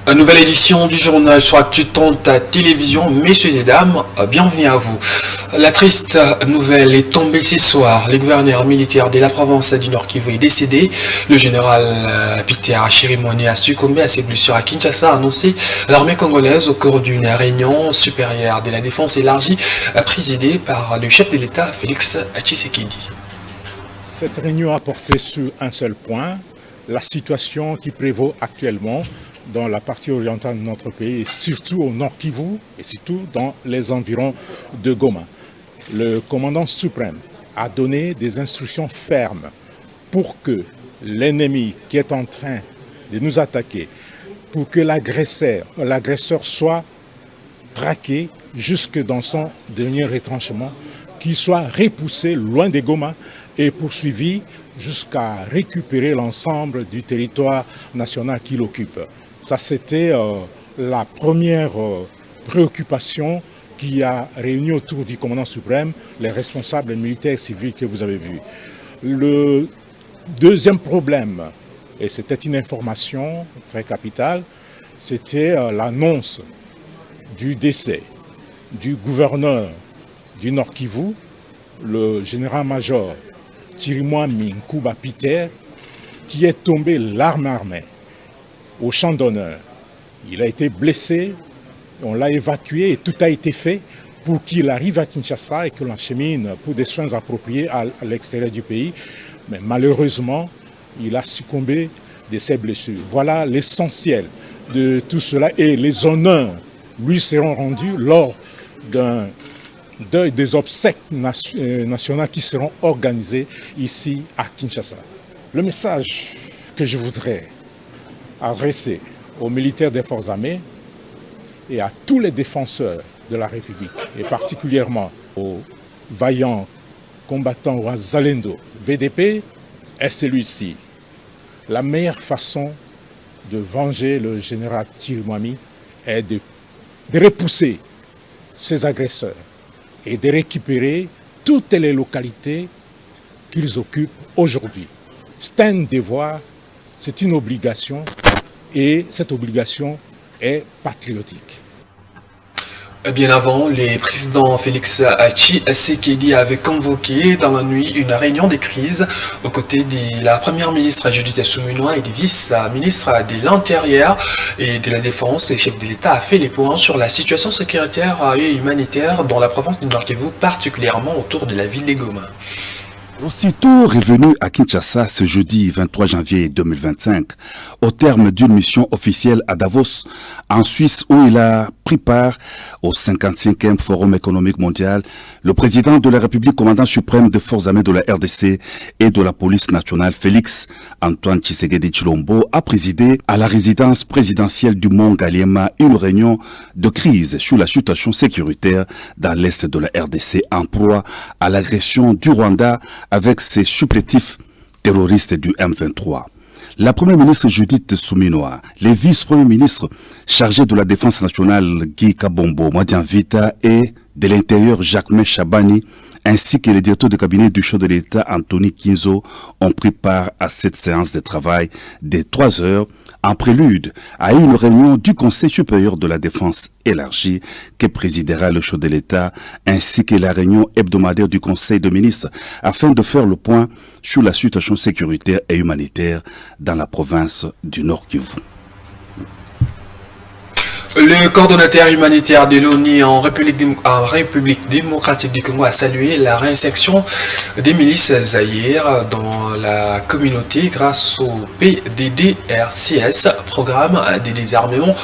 Une nouvelle édition du journal sur Actu à télévision. Messieurs et dames, bienvenue à vous. La triste nouvelle est tombée ce soir. Le gouverneur militaire de la province du Nord Kivu est décédé. Le général Peter Chirimwami a succombé à ses blessures à Kinshasa, a annoncé l'armée congolaise au cours d'une réunion supérieure de la défense élargie présidée par le chef de l'État Félix Tshisekedi. Cette réunion a porté sur un seul point, la situation qui prévaut actuellement dans la partie orientale de notre pays, et surtout au Nord Kivu, et surtout dans les environs de Goma. Le commandant suprême a donné des instructions fermes pour que l'ennemi qui est en train de nous attaquer, pour que l'agresseur soit traqué jusque dans son dernier retranchement, qu'il soit repoussé loin de Goma et poursuivi jusqu'à récupérer l'ensemble du territoire national qu'il occupe. Ça, c'était la première préoccupation qui a réuni autour du commandant suprême les responsables militaires et civils que vous avez vus. Le deuxième problème, et c'était une information très capitale, c'était l'annonce du décès du gouverneur du Nord Kivu, le général-major Chirimwami Nkuba Peter, qui est tombé l'arme armée au champ d'honneur. Il a été blessé, on l'a évacué et tout a été fait pour qu'il arrive à Kinshasa et que l'on achemine pour des soins appropriés à l'extérieur du pays. Mais malheureusement, il a succombé de ses blessures. Voilà l'essentiel de tout cela et les honneurs lui seront rendus lors des obsèques nationales qui seront organisées ici à Kinshasa. Le message que je voudrais adressé aux militaires des forces armées et à tous les défenseurs de la République, et particulièrement aux vaillants combattants ou à Zalendo, VDP, est celui-ci. La meilleure façon de venger le général Chirimwami est de repousser ces agresseurs et de récupérer toutes les localités qu'ils occupent aujourd'hui. C'est un devoir, c'est une obligation. Et cette obligation est patriotique. Bien avant, le président Félix Tshisekedi avait convoqué dans la nuit une réunion de crise aux côtés de la première ministre Judith Suminwa et des vice-ministres de l'Intérieur et de la Défense. Le chef de l'État a fait les points sur la situation sécuritaire et humanitaire dans la province du Nord Kivu, particulièrement autour de la ville de Goma. Aussitôt revenu à Kinshasa ce jeudi 23 janvier 2025, au terme d'une mission officielle à Davos, en Suisse, où il a pris part au 55e Forum économique mondial, le président de la République, commandant suprême des forces armées de la RDC et de la police nationale, Félix Antoine Tshisekedi Tshilombo, a présidé à la résidence présidentielle du Mont Ngaliema une réunion de crise sur la situation sécuritaire dans l'est de la RDC en proie à l'agression du Rwanda avec ses supplétifs terroristes du M23. La première ministre Judith Suminwa, les vice-premiers ministres chargés de la défense nationale Guy Kabombo, Madian Vita et de l'intérieur Jacquemain Chabani, ainsi que le directeur de cabinet du chef de l'État Anthony Kinzo ont pris part à cette séance de travail de 3 heures en prélude à une réunion du Conseil supérieur de la défense élargie que présidera le chef de l'État, ainsi que la réunion hebdomadaire du Conseil de ministres afin de faire le point sur la situation sécuritaire et humanitaire dans la province du Nord Kivu. Le coordonnateur humanitaire de l'ONU en République démocratique du Congo a salué la réinsertion des milices Zaïre dans la communauté grâce au PDDRCS, programme de désarmement,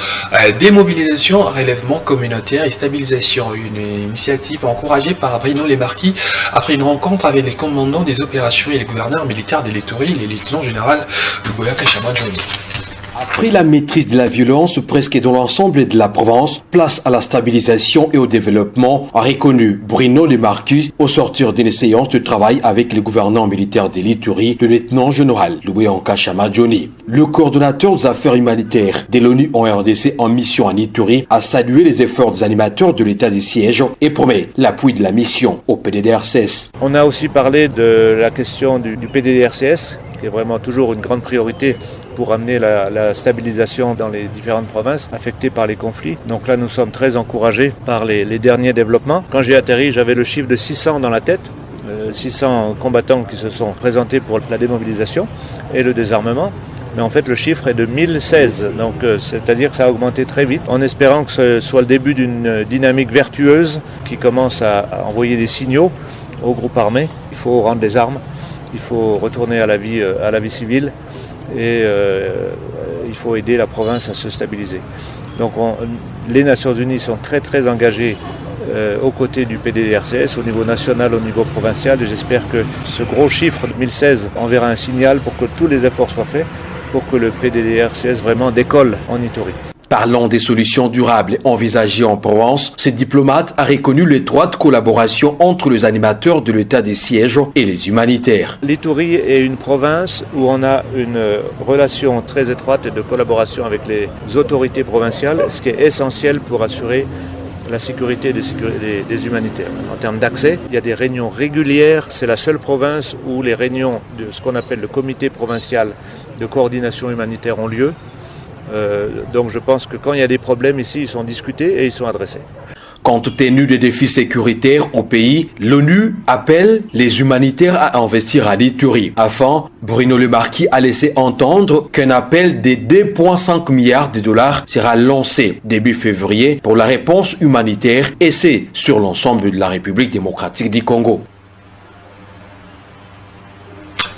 démobilisation, relèvement communautaire et stabilisation. Une initiative encouragée par Bruno Lemarquis après une rencontre avec les commandants des opérations et le gouverneur militaire de l'Ituri, le lieutenant général Luboya Kachama Johnny. Après la maîtrise de la violence presque dans l'ensemble de la province, place à la stabilisation et au développement, a reconnu Bruno Lemarquis au sortir d'une séance de travail avec le gouverneur militaire de l'Ituri, le lieutenant général Luboya Kachama Johnny. Le coordonnateur des affaires humanitaires de l'ONU en RDC en mission en Ituri a salué les efforts des animateurs de l'état des sièges et promet l'appui de la mission au PDDRCS. On a aussi parlé de la question du PDDRCS qui est vraiment toujours une grande priorité pour amener la stabilisation dans les différentes provinces affectées par les conflits. Donc là, nous sommes très encouragés par les derniers développements. Quand j'ai atterri, j'avais le chiffre de 600 dans la tête, 600 combattants qui se sont présentés pour la démobilisation et le désarmement. Mais en fait, le chiffre est de 1016, donc c'est-à-dire que ça a augmenté très vite, en espérant que ce soit le début d'une dynamique vertueuse qui commence à envoyer des signaux aux groupes armés. Il faut rendre des armes, il faut retourner à la vie civile et il faut aider la province à se stabiliser. Donc les Nations Unies sont très très engagées aux côtés du PDDRCS au niveau national, au niveau provincial, et j'espère que ce gros chiffre de 1016 enverra un signal pour que tous les efforts soient faits pour que le PDDRCS vraiment décolle en Ituri. Parlant des solutions durables envisagées en Provence, ce diplomate a reconnu l'étroite collaboration entre les animateurs de l'état des sièges et les humanitaires. L'Ituri est une province où on a une relation très étroite de collaboration avec les autorités provinciales, ce qui est essentiel pour assurer la sécurité des humanitaires. En termes d'accès, il y a des réunions régulières. C'est la seule province où les réunions de ce qu'on appelle le comité provincial de coordination humanitaire ont lieu. Donc je pense que quand il y a des problèmes ici, ils sont discutés et ils sont adressés. Compte tenu des défis sécuritaires au pays, l'ONU appelle les humanitaires à investir à l'Ituri. Enfin, Bruno Le Marquis a laissé entendre qu'un appel de 2,5 milliards de dollars sera lancé début février pour la réponse humanitaire, et c'est sur l'ensemble de la République démocratique du Congo.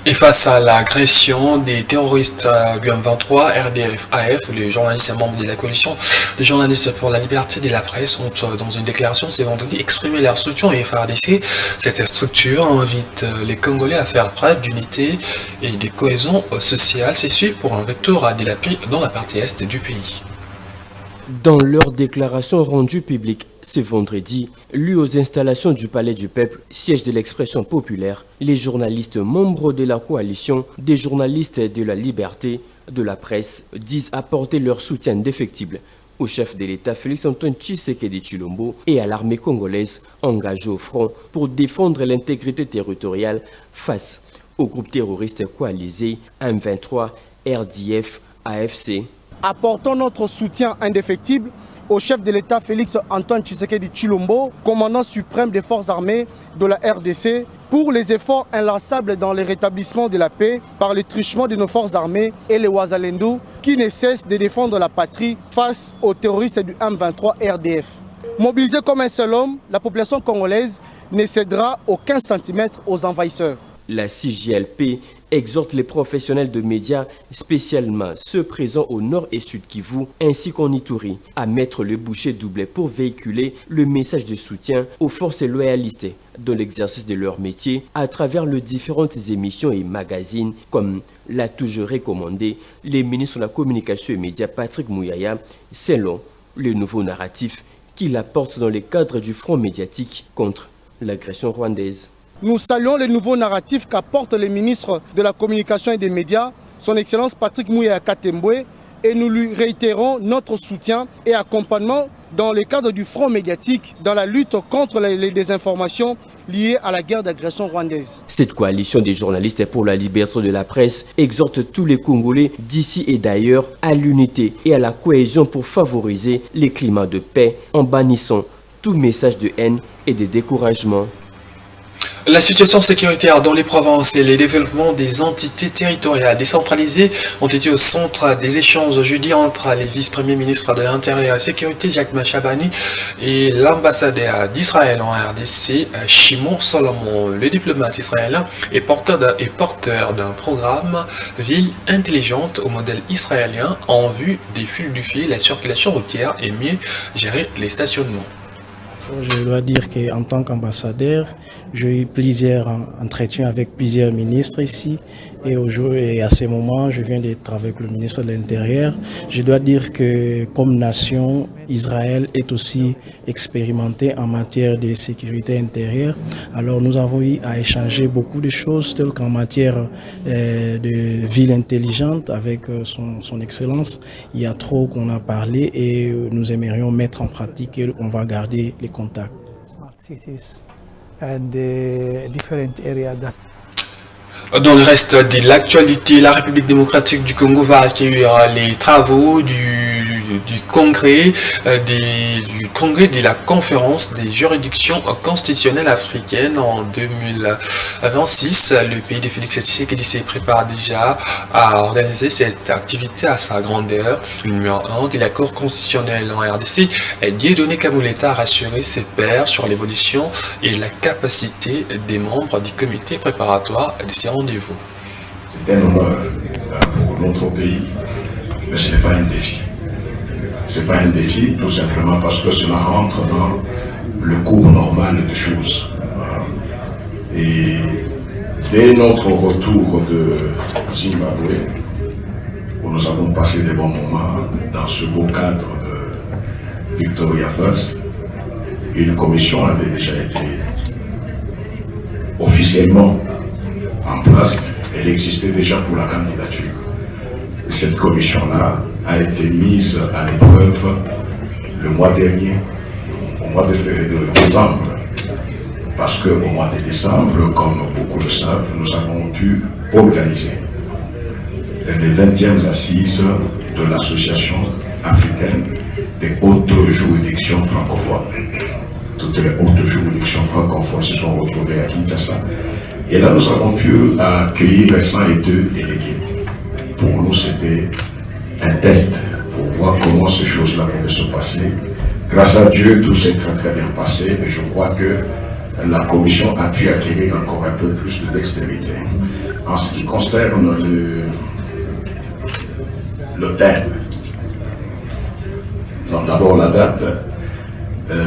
Et face à l'agression des terroristes du M23, RDF-AF, les journalistes et membres de la coalition des journalistes pour la liberté de la presse ont, dans une déclaration ce vendredi, exprimé leur soutien au FARDC. Cette structure invite les Congolais à faire preuve d'unité et de cohésion sociale. C'est suivi pour un retour à de la paix dans la partie est du pays. Dans leur déclaration rendue publique ce vendredi, lue aux installations du Palais du Peuple, siège de l'expression populaire, les journalistes membres de la coalition des journalistes de la liberté de la presse disent apporter leur soutien indéfectible au chef de l'État Félix-Antoine Tshisekedi Tshilombo et à l'armée congolaise engagée au front pour défendre l'intégrité territoriale face au groupe terroriste coalisé M23, RDF, AFC. Apportons notre soutien indéfectible au chef de l'État Félix-Antoine Tshisekedi Tshilombo, commandant suprême des forces armées de la RDC, pour les efforts inlassables dans le rétablissement de la paix par le truchement de nos forces armées et les Ouazalendo qui ne cessent de défendre la patrie face aux terroristes du M23 RDF. Mobilisée comme un seul homme, la population congolaise ne cédera aucun centimètre aux envahisseurs. La CJLP exhorte les professionnels de médias, spécialement ceux présents au nord et sud Kivu, ainsi qu'en Ituri, à mettre le boucher doublé pour véhiculer le message de soutien aux forces loyalistes dans l'exercice de leur métier à travers les différentes émissions et magazines, comme l'a toujours recommandé le ministre de la Communication et Médias Patrick Mouyaya, selon le nouveau narratif qu'il apporte dans le cadre du front médiatique contre l'agression rwandaise. Nous saluons le nouveau narratif qu'apporte le ministre de la Communication et des Médias, son Excellence Patrick Mouyaya Katembwe, et nous lui réitérons notre soutien et accompagnement dans le cadre du front médiatique dans la lutte contre les désinformations liées à la guerre d'agression rwandaise. Cette coalition des journalistes pour la liberté de la presse exhorte tous les Congolais d'ici et d'ailleurs à l'unité et à la cohésion pour favoriser les climats de paix en bannissant tout message de haine et de découragement. La situation sécuritaire dans les provinces et les développements des entités territoriales décentralisées ont été au centre des échanges jeudi entre les vice-premiers ministres de l'Intérieur et de la Sécurité, Jacques Machabani, et l'ambassadeur d'Israël en RDC, Shimon Solomon. Le diplomate israélien est porteur d'un programme Ville intelligente au modèle israélien en vue des fluidifier la circulation routière et mieux gérer les stationnements. Je dois dire qu'en tant qu'ambassadeur, j'ai eu plusieurs entretiens avec plusieurs ministres ici. Et à ce moment, je viens d'être avec le ministre de l'Intérieur. Je dois dire que comme nation, Israël est aussi expérimenté en matière de sécurité intérieure. Alors nous avons eu à échanger beaucoup de choses, telles qu'en matière de ville intelligente avec son Excellence. Il y a trop qu'on a parlé et nous aimerions mettre en pratique et on va garder les contacts. Smart cities and different areas that Dans le reste de l'actualité, la République démocratique du Congo va accueillir les travaux du congrès de la conférence des juridictions constitutionnelles africaines en 2026. Le pays de Félix Tshisekedi se prépare déjà à organiser cette activité à sa grandeur. Le numéro 1 de l'accord constitutionnel en RDC, Dieudonné Kamuleta a rassuré ses pairs sur l'évolution et la capacité des membres du comité préparatoire de ces rendez-vous. C'est un honneur pour notre pays, mais ce n'est pas un défi. Ce n'est pas un défi tout simplement parce que cela rentre dans le cours normal des choses. Et dès notre retour de Zimbabwe, où nous avons passé des bons moments dans ce beau cadre de Victoria First, une commission avait déjà été officiellement en place. Elle existait déjà pour la candidature. Et cette commission-là a été mise à l'épreuve le mois dernier, au mois de décembre. Parce qu'au mois de décembre, comme beaucoup le savent, nous avons dû organiser les 20e assises de l'Association africaine des hautes juridictions francophones. Toutes les hautes juridictions francophones se sont retrouvées à Kinshasa. Et là, nous avons pu accueillir 102 délégués. Pour nous, c'était un test pour voir comment ces choses-là pouvaient se passer. Grâce à Dieu, tout s'est très très bien passé et je crois que la commission a pu acquérir encore un peu plus de dextérité. En ce qui concerne le thème, d'abord la date,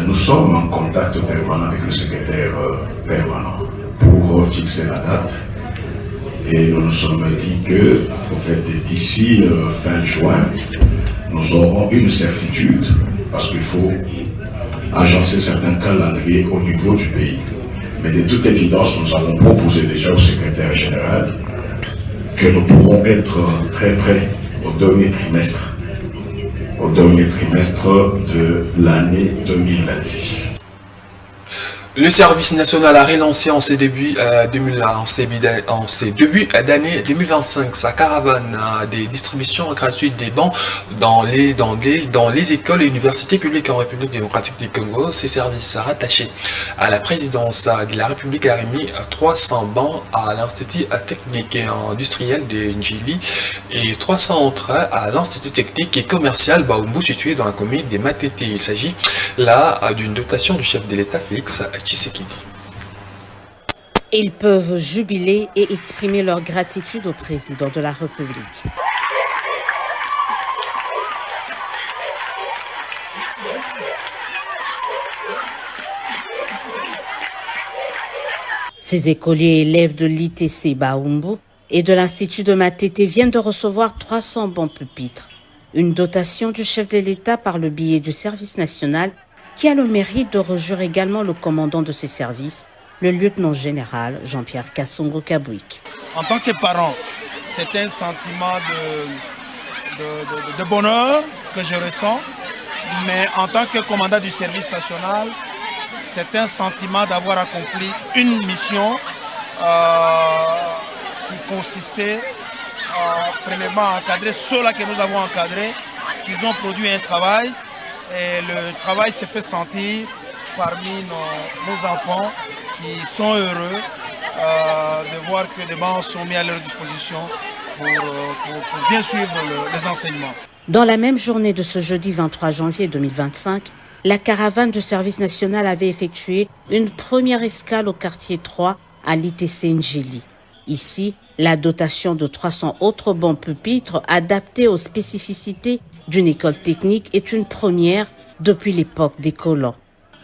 nous sommes en contact permanent avec le secrétaire permanent pour fixer la date. Et nous nous sommes dit que, en fait, d'ici fin juin, nous aurons une certitude, parce qu'il faut agencer certains calendriers au niveau du pays. Mais de toute évidence, nous avons proposé déjà au secrétaire général que nous pourrons être très près au dernier trimestre de l'année 2026. Le service national a relancé en ses débuts d'année 2025 sa caravane des distributions gratuites des bancs dans les écoles et universités publiques en République démocratique du Congo. Ces services rattachés à la présidence de la République a remis 300 bancs à l'Institut technique et industriel de Njili et 300 autres à l'Institut technique et commercial Baumbu situé dans la commune des Matete. Il s'agit là d'une dotation du chef de l'État Félix Tshisekedi. Ils peuvent jubiler et exprimer leur gratitude au président de la République. Ces écoliers et élèves de l'ITC Baumbu et de l'Institut de Matete viennent de recevoir 300 bons pupitres, une dotation du chef de l'État par le biais du service national qui a le mérite de rejoindre également le commandant de ces services, le lieutenant-général Jean-Pierre Kassongo Kabouik. En tant que parent, c'est un sentiment de bonheur que je ressens, mais en tant que commandant du service national, c'est un sentiment d'avoir accompli une mission qui consistait premièrement à encadrer ceux-là que nous avons encadrés, qu'ils ont produit un travail. Et le travail s'est fait sentir parmi nos enfants qui sont heureux de voir que des bancs sont mis à leur disposition pour bien suivre les enseignements. Dans la même journée de ce jeudi 23 janvier 2025, la caravane du service national avait effectué une première escale au quartier 3 à l'ITC Njili. Ici, la dotation de 300 autres bons pupitres adaptés aux spécificités d'une école technique est une première depuis l'époque des colons.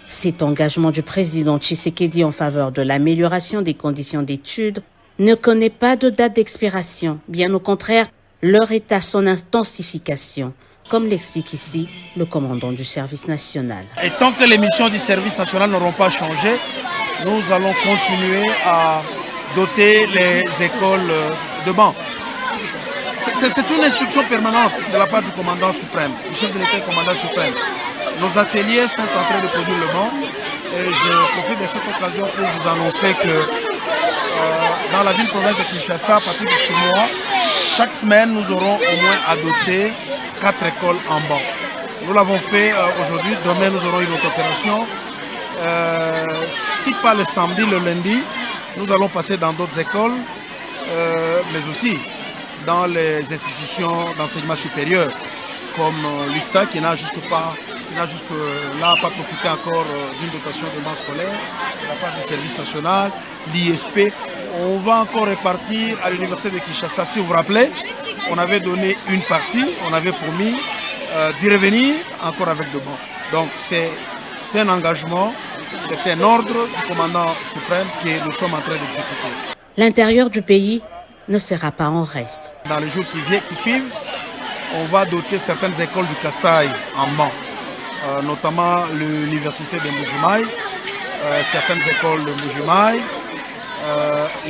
Cet engagement du président Tshisekedi en faveur de l'amélioration des conditions d'études ne connaît pas de date d'expiration. Bien au contraire, l'heure est à son intensification, comme l'explique ici le commandant du service national. Et tant que les missions du service national n'auront pas changé, nous allons continuer à doter les écoles de bancs. C'est une instruction permanente de la part du commandant suprême, du chef de l'État et commandant suprême. Nos ateliers sont en train de produire le banc et je profite de cette occasion pour vous annoncer que dans la ville-province de Kinshasa, à partir de ce mois, chaque semaine, nous aurons au moins à doter 4 écoles en banc. Nous l'avons fait aujourd'hui, demain nous aurons une autre opération. Si pas le samedi, le lundi, nous allons passer dans d'autres écoles, mais aussi dans les institutions d'enseignement supérieur, comme l'ISTA qui n'a jusque-là pas profité encore d'une dotation de banc scolaire, de la part du service national, l'ISP. On va encore répartir à l'université de Kinshasa. Si vous vous rappelez, on avait donné une partie, on avait promis d'y revenir encore avec de bons. Donc c'est un engagement, c'est un ordre du commandant suprême que nous sommes en train d'exécuter. L'intérieur du pays ne sera pas en reste. Dans les jours qui suivent, on va doter certaines écoles du Kasaï en banc, notamment l'université de Mbuji-Mayi, certaines écoles de Mbuji-Mayi.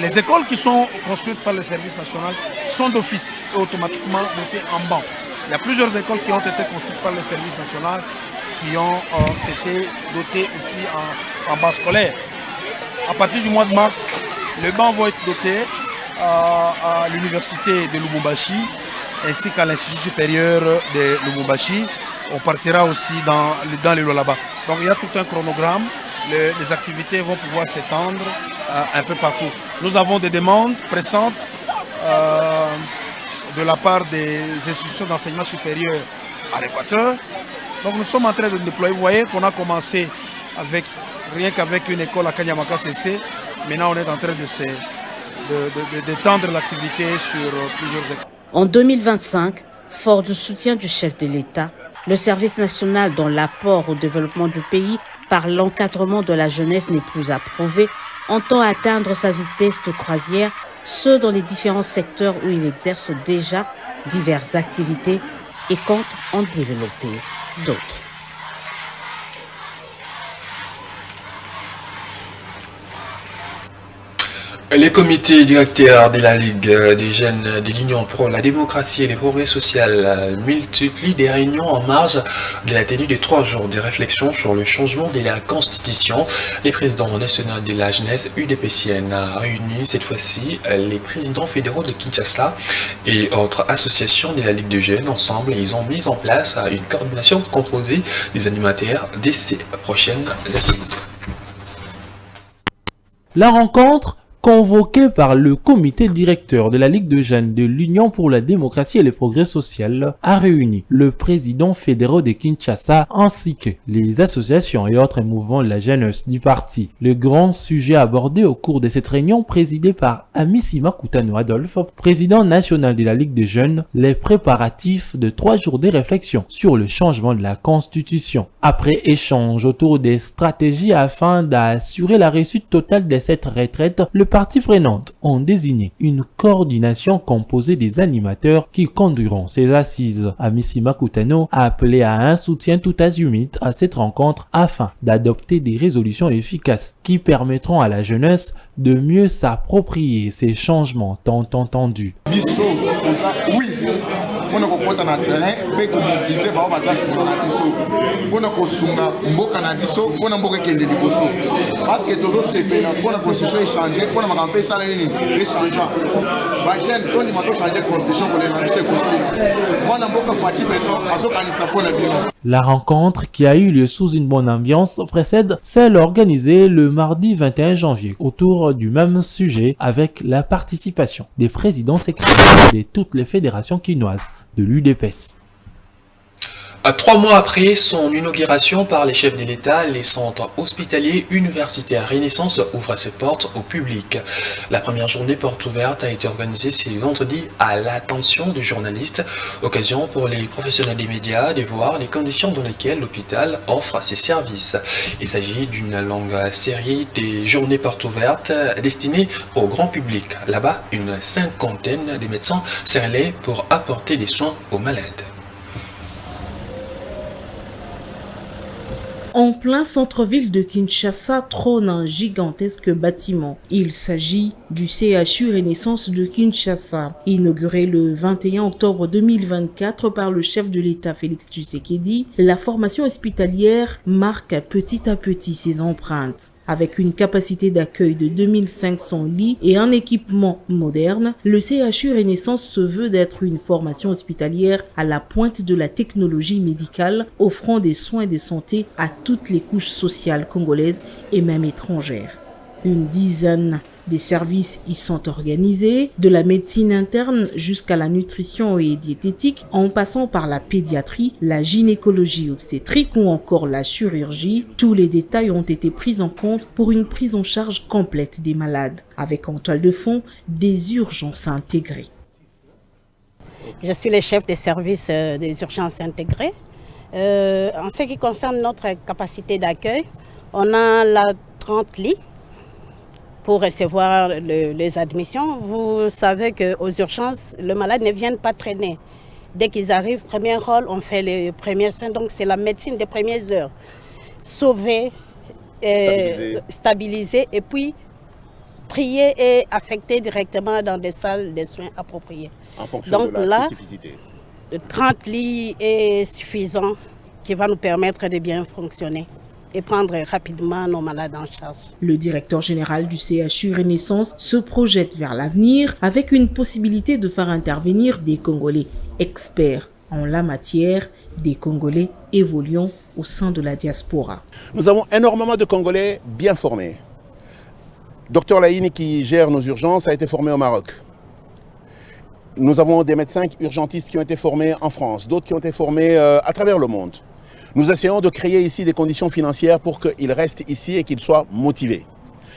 Les écoles qui sont construites par le service national sont d'office et automatiquement dotées en banc. Il y a plusieurs écoles qui ont été construites par le service national qui ont été dotées aussi en banc scolaire. À partir du mois de mars, les bancs vont être dotés à l'université de Lubumbashi ainsi qu'à l'Institut supérieur de Lubumbashi. On partira aussi dans les lois là-bas. Donc il y a tout un chronogramme. Les activités vont pouvoir s'étendre un peu partout. Nous avons des demandes pressantes de la part des institutions d'enseignement supérieur à l'Équateur. Donc nous sommes en train de déployer. Vous voyez qu'on a commencé rien qu'avec une école à Kanyamaka CC. Maintenant on est en train d'étendre l'activité sur plusieurs écoles. En 2025, fort du soutien du chef de l'État, le service national dont l'apport au développement du pays par l'encadrement de la jeunesse n'est plus approuvé, entend atteindre sa vitesse de croisière, ce dans les différents secteurs où il exerce déjà diverses activités et compte en développer d'autres. Les comités directeurs de la Ligue des jeunes de l'Union pour la démocratie et le progrès social multiplient des réunions en marge de la tenue de 3 jours de réflexion sur le changement de la Constitution. Les présidents nationaux de la jeunesse UDPCN a réuni cette fois-ci les présidents fédéraux de Kinshasa et autres associations de la Ligue des jeunes. Ensemble, ils ont mis en place une coordination composée des animateurs de ces prochaines assises. La rencontre convoqué par le comité directeur de la Ligue de jeunes de l'Union pour la démocratie et le progrès social, a réuni le président fédéral de Kinshasa ainsi que les associations et autres mouvements de la jeunesse du parti. Le grand sujet abordé au cours de cette réunion présidée par Amissi Makutano Adolphe, président national de la Ligue des jeunes, les préparatifs de 3 jours de réflexion sur le changement de la Constitution. Après échange autour des stratégies afin d'assurer la réussite totale de cette retraite, le parties prenantes ont désigné une coordination composée des animateurs qui conduiront ces assises. Amissi Makutano a appelé à un soutien tout azimut à cette rencontre afin d'adopter des résolutions efficaces qui permettront à la jeunesse de mieux s'approprier ces changements tant entendus. La rencontre, qui a eu lieu sous une bonne ambiance, précède celle organisée le mardi 21 janvier autour du même sujet avec la participation des présidents secrétaires de toutes les fédérations quinoises de l'UDPS. 3 mois après son inauguration par les chefs de l'État, les centres hospitaliers universitaires Renaissance ouvrent ses portes au public. La première journée porte ouverte a été organisée ce vendredi à l'attention des journalistes, occasion pour les professionnels des médias de voir les conditions dans lesquelles l'hôpital offre ses services. Il s'agit d'une longue série de journées portes ouvertes destinées au grand public. Là-bas, une 50aine de médecins serrés pour apporter des soins aux malades. En plein centre-ville de Kinshasa trône un gigantesque bâtiment. Il s'agit du CHU Renaissance de Kinshasa. Inauguré le 21 octobre 2024 par le chef de l'État Félix Tshisekedi, la formation hospitalière marque petit à petit ses empreintes. Avec une capacité d'accueil de 2500 lits et un équipement moderne, le CHU Renaissance se veut d'être une formation hospitalière à la pointe de la technologie médicale, offrant des soins de santé à toutes les couches sociales congolaises et même étrangères. Une dizaine des services y sont organisés, de la médecine interne jusqu'à la nutrition et diététique, en passant par la pédiatrie, la gynécologie obstétrique ou encore la chirurgie. Tous les détails ont été pris en compte pour une prise en charge complète des malades, avec en toile de fond des urgences intégrées. Je suis le chef des services des urgences intégrées. En ce qui concerne notre capacité d'accueil, on a la 30 lits pour recevoir les admissions. Vous savez qu'aux urgences, le malade ne vient pas traîner. Dès qu'ils arrivent, premier rôle, on fait les premiers soins. Donc c'est la médecine des premières heures. Sauver, stabiliser et puis trier et affecter directement dans des salles de soins appropriées. En fonction de la spécificité. 30 lits est suffisant qui va nous permettre de bien fonctionner et prendre rapidement nos malades en charge. Le directeur général du CHU Renaissance se projette vers l'avenir avec une possibilité de faire intervenir des Congolais experts en la matière, des Congolais évoluant au sein de la diaspora. Nous avons énormément de Congolais bien formés. Dr Laïni qui gère nos urgences a été formé au Maroc. Nous avons des médecins urgentistes qui ont été formés en France, d'autres qui ont été formés à travers le monde. Nous essayons de créer ici des conditions financières pour qu'ils restent ici et qu'ils soient motivés.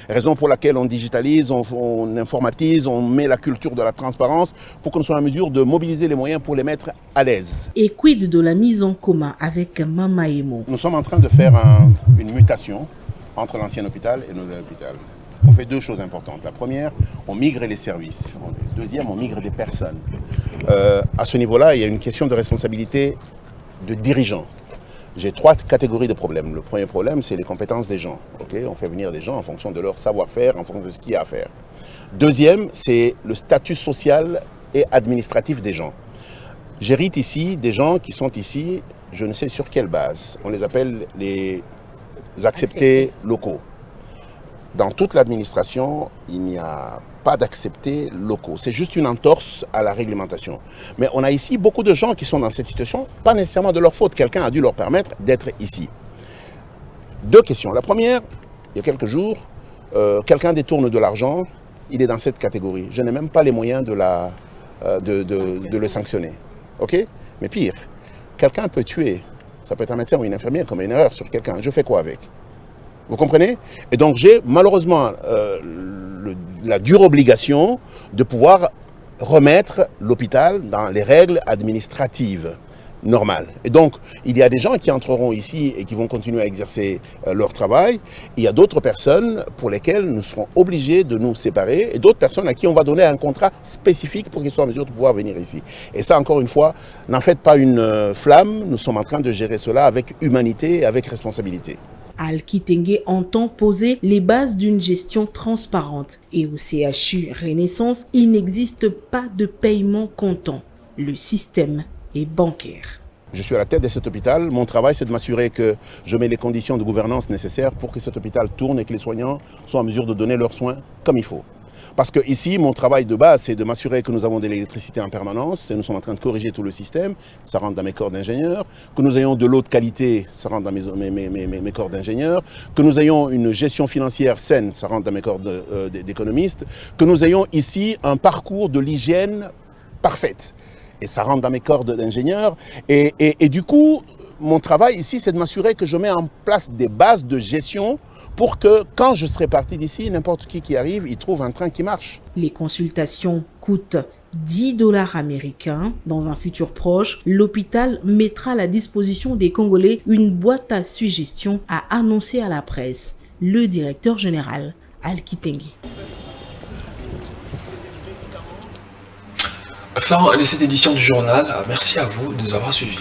Raison pour laquelle on digitalise, on informatise, on met la culture de la transparence pour qu'on soit en mesure de mobiliser les moyens pour les mettre à l'aise. Et quid de la mise en commun avec Mama Emo? Nous sommes en train de faire une mutation entre l'ancien hôpital et le nouvel hôpital. On fait deux choses importantes. La première, on migre les services. Deuxième, on migre des personnes. À ce niveau-là, il y a une question de responsabilité de dirigeants. J'ai trois catégories de problèmes. Le premier problème, c'est les compétences des gens. Okay, on fait venir des gens en fonction de leur savoir-faire, en fonction de ce qu'il y a à faire. Deuxième, c'est le statut social et administratif des gens. J'hérite ici des gens qui sont ici, je ne sais sur quelle base. On les appelle les acceptés locaux. Dans toute l'administration, il n'y a pas d'acceptés locaux. C'est juste une entorse à la réglementation. Mais on a ici beaucoup de gens qui sont dans cette situation, pas nécessairement de leur faute. Quelqu'un a dû leur permettre d'être ici. Deux questions. La première, il y a quelques jours, quelqu'un détourne de l'argent, il est dans cette catégorie. Je n'ai même pas les moyens de le sanctionner. Okay? Mais pire, quelqu'un peut tuer. Ça peut être un médecin ou une infirmière comme une erreur sur quelqu'un. Je fais quoi avec? Vous comprenez? Et donc j'ai malheureusement la dure obligation de pouvoir remettre l'hôpital dans les règles administratives normales. Et donc il y a des gens qui entreront ici et qui vont continuer à exercer leur travail. Il y a d'autres personnes pour lesquelles nous serons obligés de nous séparer et d'autres personnes à qui on va donner un contrat spécifique pour qu'ils soient en mesure de pouvoir venir ici. Et ça, encore une fois, n'en faites pas une flamme. Nous sommes en train de gérer cela avec humanité et avec responsabilité. Alkitenge entend poser les bases d'une gestion transparente. Et au CHU Renaissance, il n'existe pas de paiement comptant. Le système est bancaire. Je suis à la tête de cet hôpital. Mon travail, c'est de m'assurer que je mets les conditions de gouvernance nécessaires pour que cet hôpital tourne et que les soignants soient en mesure de donner leurs soins comme il faut. Parce que ici, mon travail de base, c'est de m'assurer que nous avons de l'électricité en permanence, et nous sommes en train de corriger tout le système, ça rentre dans mes corps d'ingénieur, que nous ayons de l'eau de qualité, ça rentre dans mes corps d'ingénieur, que nous ayons une gestion financière saine, ça rentre dans mes corps d'économiste, que nous ayons ici un parcours de l'hygiène parfaite, et ça rentre dans mes corps d'ingénieur, et du coup, mon travail ici, c'est de m'assurer que je mets en place des bases de gestion pour que, quand je serai parti d'ici, n'importe qui arrive, il trouve un train qui marche. Les consultations coûtent 10 $ américains. Dans un futur proche, l'hôpital mettra à la disposition des Congolais une boîte à suggestions, a annoncé à la presse le directeur général Alkitenge. Fin de cette édition du journal. Merci à vous de nous avoir suivis.